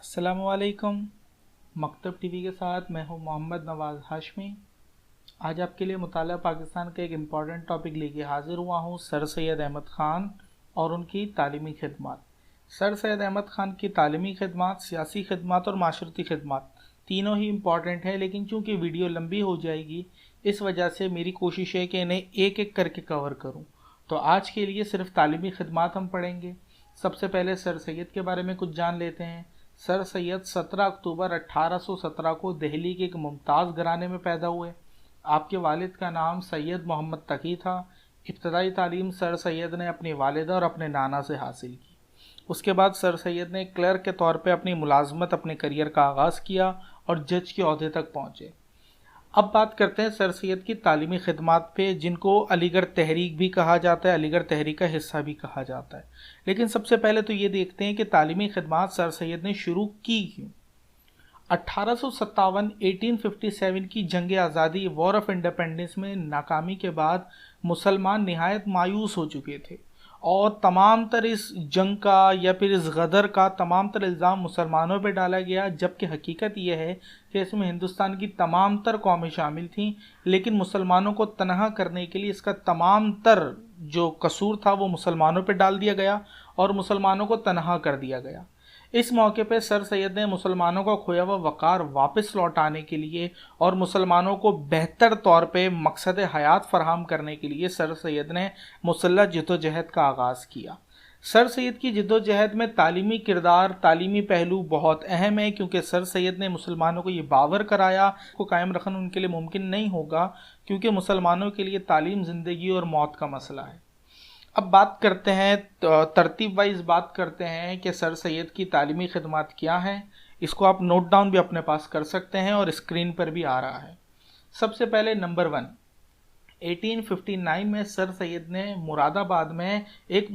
अस्सलामुअलैकुम। मकतब टीवी के साथ मैं हूं मोहम्मद नवाज़ हाशमी। आज आपके लिए मुताला पाकिस्तान का एक इम्पॉर्टेंट टॉपिक लेके हाज़िर हुआ हूं, सर सैयद अहमद ख़ान और उनकी तालीमी खिदमत। सर सैयद अहमद ख़ान की तालीमी खिदमत, सियासी खिदमत और माशरती खिदमत तीनों ही इम्पॉर्टेंट है, लेकिन चूँकि वीडियो लंबी हो जाएगी इस वजह से मेरी कोशिश है कि इन्हें एक एक करके कवर करूँ। तो आज के लिए सिर्फ तालीमी खिदमत हम पढ़ेंगे। सबसे पहले सर सैयद के बारे में कुछ जान लेते हैं। सर सैयद 17 अक्टूबर 1817 को दिल्ली के एक मुमताज़ घराने में पैदा हुए। आपके वालिद का नाम सैयद मोहम्मद तकी था। इब्तदाई तालीम सर सैयद ने अपनी वालिदा और अपने नाना से हासिल की। उसके बाद सर सैयद ने क्लर्क के तौर पे अपनी मुलाजमत, अपने करियर का आगाज़ किया और जज के ओहदे तक पहुँचे। अब बात करते हैं सर सैयद की तालीमी खिदमत पे, जिनको अलीगढ़ तहरीक भी कहा जाता है, अलीगढ़ तहरीक का हिस्सा भी कहा जाता है। लेकिन सबसे पहले तो ये देखते हैं कि तालीमी खिदमत सर सैयद ने शुरू की क्यों। 1857 की जंग आज़ादी, वॉर ऑफ इंडिपेंडेंस में नाकामी के बाद मुसलमान निहायत मायूस हो चुके थे और तमाम तर इस जंग का या फिर इस गदर का तमाम तर इल्ज़ाम मुसलमानों पर डाला गया, जबकि हकीकत यह है कि इसमें हिंदुस्तान की तमाम तर कौमें शामिल थीं, लेकिन मुसलमानों को तनहा करने के लिए इसका तमाम तर जो कसूर था वो मुसलमानों पर डाल दिया गया और मुसलमानों को तनहा कर दिया गया। इस मौके पर सर सैयद ने मुसलमानों का खोया हुआ वक़ार वापस लौटाने के लिए और मुसलमानों को बेहतर तौर पे मकसद हयात फराहम करने के लिए सर सैयद ने मुसल्लह जद्दोजहद का आगाज़ किया। सर सैयद की जद्दोजहद में तालीमी किरदार, तालीमी पहलू बहुत अहम है, क्योंकि सर सैयद ने मुसलमानों को ये बावर कराया को कायम रखना उनके लिए मुमकिन नहीं होगा, क्योंकि मुसलमानों के लिए तालीम ज़िंदगी और मौत का मसला है। अब बात करते हैं, तरतीब वाइज बात करते हैं कि सर सैयद की तालीमी खिदमत क्या है। इसको आप नोट डाउन भी अपने पास कर सकते हैं और स्क्रीन पर भी आ रहा है। सबसे पहले नंबर 1, 1859 में सर सैयद ने मुरादाबाद में एक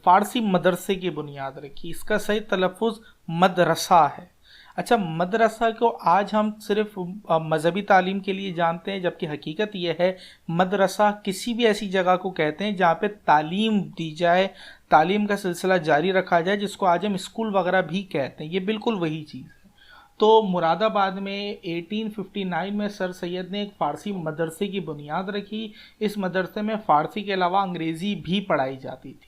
फ़ारसी मदरसे की बुनियाद रखी। इसका सही तलफ़ुज़ मदरसा है। अच्छा, मदरसा को आज हम सिर्फ मजहबी तालीम के लिए जानते हैं, जबकि हकीकत यह है मदरसा किसी भी ऐसी जगह को कहते हैं जहाँ पे तालीम दी जाए, तालीम का सिलसिला जारी रखा जाए, जिसको आज हम स्कूल वगैरह भी कहते हैं। ये बिल्कुल वही चीज़ है। तो मुरादाबाद में 1859 में सर सैयद ने एक फ़ारसी मदरसे की बुनियाद रखी। इस मदरसे में फ़ारसी के अलावा अंग्रेज़ी भी पढ़ाई जाती थी।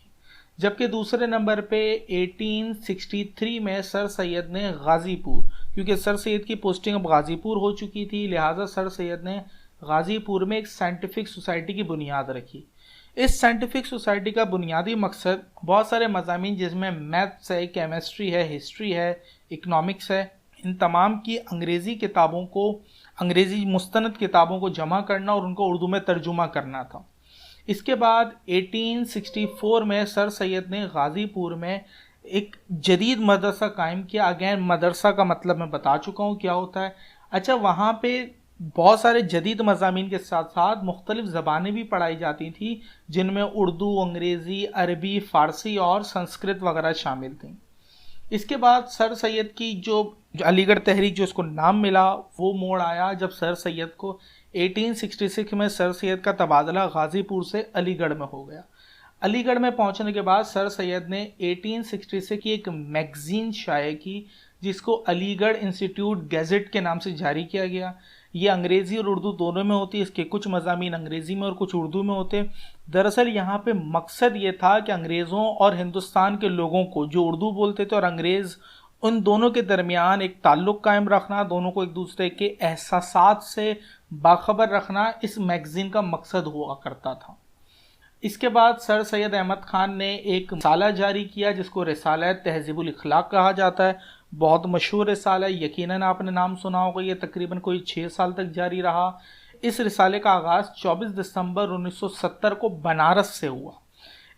जबकि दूसरे नंबर पे 1863 में सर सैयद ने गाज़ीपुर, क्योंकि सर सैयद की पोस्टिंग अब गाज़ीपुर हो चुकी थी, लिहाजा सर सैयद ने गाज़ीपुर में एक साइंटिफिक सोसाइटी की बुनियाद रखी। इस साइंटिफिक सोसाइटी का बुनियादी मकसद बहुत सारे मज़ामीन, जिसमें मैथ्स है, केमिस्ट्री है, हिस्ट्री है, इकनॉमिक्स है, इन तमाम की अंग्रेज़ी किताबों को, अंग्रेज़ी मुस्तनद किताबों को जमा करना और उनको उर्दू में तर्जुमा करना था। इसके बाद 1864 में सर सैयद ने गाज़ीपुर में एक जदीद मदरसा कायम किया। अगेन मदरसा का मतलब मैं बता चुका हूँ क्या होता है। अच्छा, वहाँ पे बहुत सारे जदीद मज़ामीन के साथ साथ मुख्तलिफ़ ज़बानें भी पढ़ाई जाती थी, जिनमें उर्दू, अंग्रेज़ी, अरबी, फ़ारसी और संस्कृत वगैरह शामिल थी। इसके बाद सर सैयद की जो अलीगढ़ तहरीक, जो उसको नाम मिला, वो मोड़ आया जब सर सैयद को 1866 में सर सैयद का तबादला गाज़ीपुर से अलीगढ़ में हो गया। अलीगढ़ में पहुंचने के बाद सर सैयद ने 1866 की एक मैगज़ीन शाये की, जिसको अलीगढ़ इंस्टीट्यूट गैजेट के नाम से जारी किया गया। ये अंग्रेज़ी और उर्दू दोनों में होती है। इसके कुछ मज़ामीन अंग्रेज़ी में और कुछ उर्दू में होते। दरअसल यहाँ पे मकसद ये था कि अंग्रेज़ों और हिंदुस्तान के लोगों को, जो उर्दू बोलते थे और अंग्रेज़, उन दोनों के दरमियान एक ताल्लुक़ कायम रखना, दोनों को एक दूसरे के एहसासात से बाखबर रखना, इस मैगज़ीन का मकसद हुआ करता था। इसके बाद सर सैयद अहमद ख़ान ने एक रिसाला जारी किया, जिसको रिसाला तहज़ीबुल अखलाक कहा जाता है। बहुत मशहूर रिसाला है, यकीनन आपने नाम सुना होगा। ये तकरीबन कोई 6 साल तक जारी रहा। इस रिसाले का आगाज़ 24 दिसंबर 1970 को बनारस से हुआ।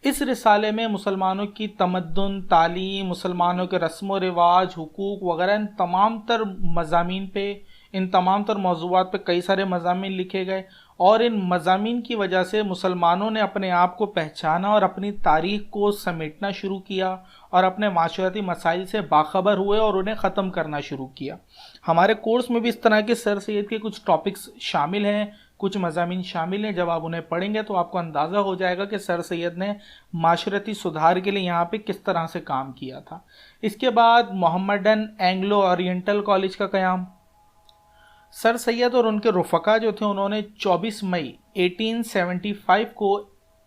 इस रिसाले में मुसलमानों की तमद्दुन, तालीम, मुसलमानों के रस्म व रिवाज, हुकूक वगैरह, इन तमाम तर मज़ामीन पे, इन तमाम तर मौज़ूआत पे कई सारे मज़ामीन लिखे गए और इन मज़ामीन की वजह से मुसलमानों ने अपने आप को पहचाना और अपनी तारीख़ को समेटना शुरू किया और अपने माशरती मसाइल से बाखबर हुए और उन्हें ख़त्म करना शुरू किया। हमारे कोर्स में भी इस तरह के सर सैयद के कुछ टॉपिक्स शामिल हैं, कुछ मज़ामीन शामिल हैं, जब आप उन्हें पढ़ेंगे तो आपको अंदाज़ा हो जाएगा कि सर सैयद ने माशरती सुधार के लिए यहाँ पे किस तरह से काम किया था। इसके बाद मोहम्मडन एंग्लो ओरिएंटल कॉलेज का क़याम। सर सैयद और उनके रुफ़का जो थे उन्होंने 24 मई 1875 को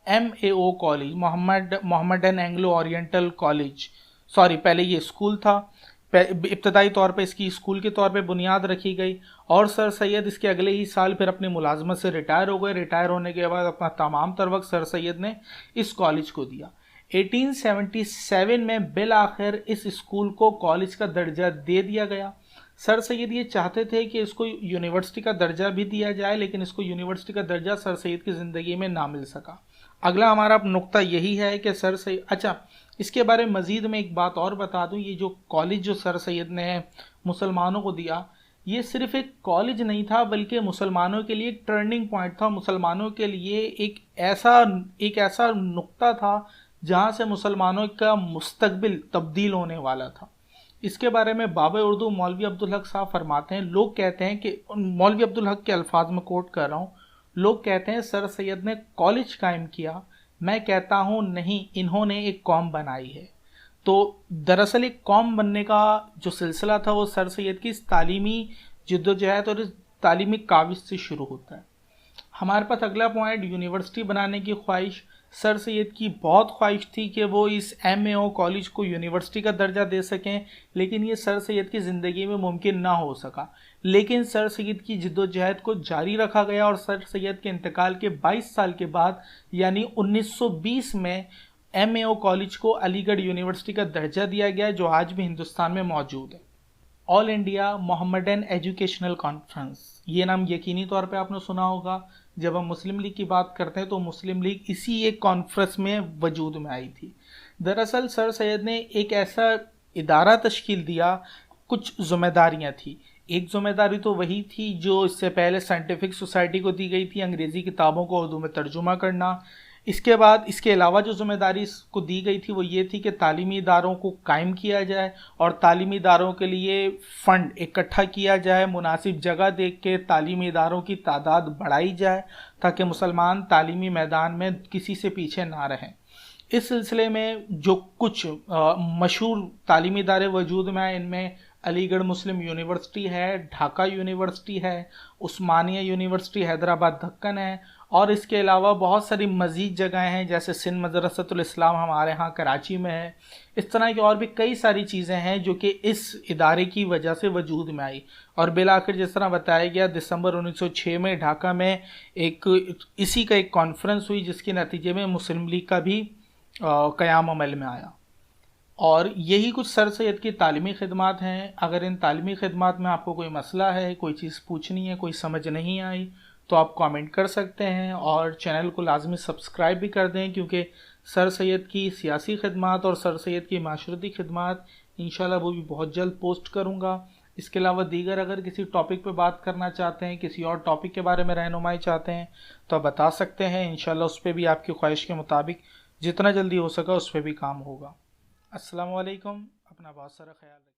MAO college, Mohammedan Anglo oriental college, sorry पहले ये स्कूल था, इब्तदाई तौर पे इसकी स्कूल के तौर पे बुनियाद रखी गई और सर सैयद इसके अगले ही साल फिर अपनी मुलाजमत से रिटायर हो गए। रिटायर होने के बाद अपना तमाम तर वक्त सर सैयद ने इस कॉलेज को दिया। 1877 में बिल आखिर इस स्कूल को कॉलेज का दर्जा दे दिया गया। सर सैयद ये चाहते थे कि इसको यूनिवर्सिटी का दर्जा भी दिया जाए, लेकिन इसको यूनिवर्सिटी का दर्जा सर सैयद की ज़िंदगी में ना मिल सका। अगला हमारा नुक्ता यही है कि सर सैयद, अच्छा इसके बारे में मज़ीद में एक बात और बता दूं, ये जो कॉलेज जो सर सैयद ने मुसलमानों को दिया, ये सिर्फ एक कॉलेज नहीं था बल्कि मुसलमानों के लिए एक टर्निंग पॉइंट था। मुसलमानों के लिए एक ऐसा नुक्ता था जहाँ से मुसलमानों का मुस्तकबिल तब्दील होने वाला था। इसके बारे में बाबा उर्दू मौलवी अब्दुल हक साहब फरमाते हैं, लोग कहते हैं कि, मौलवी अब्दुल हक के अल्फाज में कोट कर रहा हूँ, लोग कहते हैं सर सैयद ने कॉलेज कायम किया, मैं कहता हूँ नहीं, इन्होंने एक कौम बनाई है। तो दरअसल एक कौम बनने का जो सिलसिला था वो सर सैयद की इस तालीमी जद्दोजहद और इस तालीमी काविश से शुरू होता है। हमारे पास अगला पॉइंट, यूनिवर्सिटी बनाने की ख्वाहिश। सर सैयद की बहुत ख्वाहिश थी कि वो इस MAO कॉलेज को यूनिवर्सिटी का दर्जा दे सकें, लेकिन ये सर सैयद की ज़िंदगी में मुमकिन ना हो सका। लेकिन सर सैयद की जिद्दोजहद को जारी रखा गया और सर सैयद के इंतकाल के 22 साल के बाद यानी 1920 में MAO कॉलेज को अलीगढ़ यूनिवर्सिटी का दर्जा दिया गया, जो आज भी हिंदुस्तान में मौजूद है। All India Mohammedan educational conference, ये नाम यकीनी तौर पे आपने सुना होगा। जब हम मुस्लिम लीग की बात करते हैं तो मुस्लिम लीग इसी एक कॉन्फ्रेंस में वजूद में आई थी। दरअसल सर सैयद ने एक ऐसा इदारा तश्कील दिया, कुछ ज़िम्मेदारियां थी। एक ज़िम्मेदारी तो वही थी जो इससे पहले साइंटिफिक सोसाइटी को दी गई थी, अंग्रेज़ी किताबों को उर्दू में तर्जुमा करना। इसके बाद इसके अलावा जो ज़िम्मेदारी को दी गई थी वो ये थी कि तालीमी इदारों को कायम किया जाए और तालीमी इदारों के लिए फ़ंड इकट्ठा किया जाए, मुनासिब जगह देख के तालीमी इदारों की तादाद बढ़ाई जाए ताकि मुसलमान तालीमी मैदान में किसी से पीछे ना रहें। इस सिलसिले में जो कुछ मशहूर तालीमी इदारे वजूद में आए, इनमें अलीगढ़ मुस्लिम यूनिवर्सिटी है, ढाका यूनिवर्सिटी है, उस्मानिया यूनिवर्सिटी हैदराबाद दक्कन है, और इसके अलावा बहुत सारी मज़ीद जगहें हैं जैसे सिंध मदरसतुल इस्लाम हमारे यहाँ कराची में है। इस तरह की और भी कई सारी चीज़ें हैं जो कि इस इदारे की वजह से वजूद में आई। और बिलाखिर जिस तरह बताया गया, दिसंबर 1906 में ढाका में इसी का एक कॉन्फ्रेंस हुई जिसके नतीजे में मुस्लिम लीग का भी क़याम अमल में आया। और यही कुछ सर सैयद की तालीमी खिदमात हैं। अगर इन तालीमी खिदमात में आपको कोई मसला है, कोई चीज़ पूछनी है, कोई समझ नहीं आई, तो आप कमेंट कर सकते हैं और चैनल को लाजमी सब्सक्राइब भी कर दें, क्योंकि सर सैयद की सियासी खिदमात और सर सैयद की माशरती खिदमात इंशाल्लाह वो भी बहुत जल्द पोस्ट करूँगा। इसके अलावा दीगर अगर किसी टॉपिक पे बात करना चाहते हैं, किसी और टॉपिक के बारे में रहनुमाई चाहते हैं तो आप बता सकते हैं। इंशाल्लाह उस पर भी आपकी ख्वाहिश के मुताबिक जितना जल्दी हो सका उस पर भी काम होगा। अस्सलाम वालेकुम, अपना बहुत सारा ख्याल रखिए।